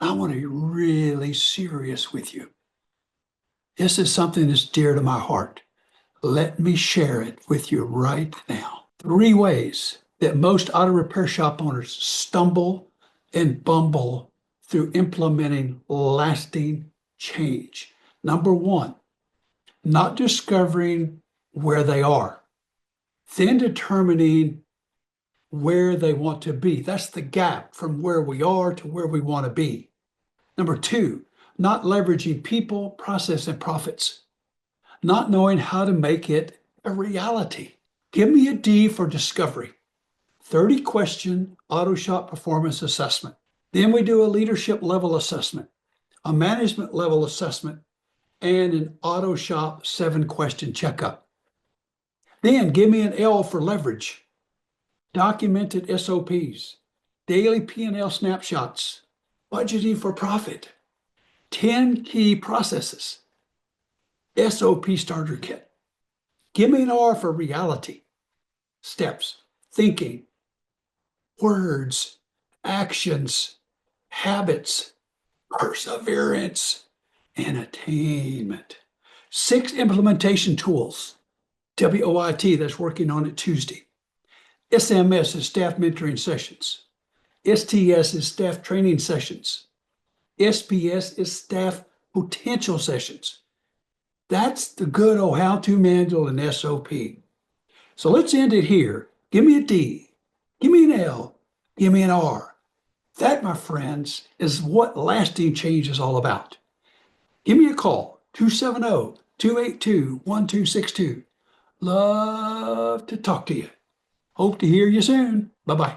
I want to be really serious with you. This is something that's dear to my heart. Let me share it with you right now. 3 ways that most auto repair shop owners stumble and bumble through implementing lasting change. Number 1, not discovering where they are, then determining where they want to be. That's the gap from where we are to where we want to be. Number 2, not leveraging people, process, and profits, not knowing how to make it a reality. Give me a D for discovery. 30-question auto shop performance assessment. Then we do a leadership level assessment, a management level assessment, and an auto shop 7-question checkup. Then give me an L for leverage. Documented SOPs, daily P&L snapshots, budgeting for profit, 10 key processes, SOP starter kit. Give me an R for reality. Steps, thinking, words, actions, habits, perseverance, and attainment. 6 implementation tools. WOIT, that's working on it Tuesday. SMS is staff mentoring sessions. STS is staff training sessions. SPS is staff potential sessions. That's the good old how-to manual and SOP. So let's end it here. Give me a D, give me an L, give me an R. That, my friends, is what lasting change is all about. Give me a call, 270-282-1262. Love to talk to you. Hope to hear you soon. Bye-bye.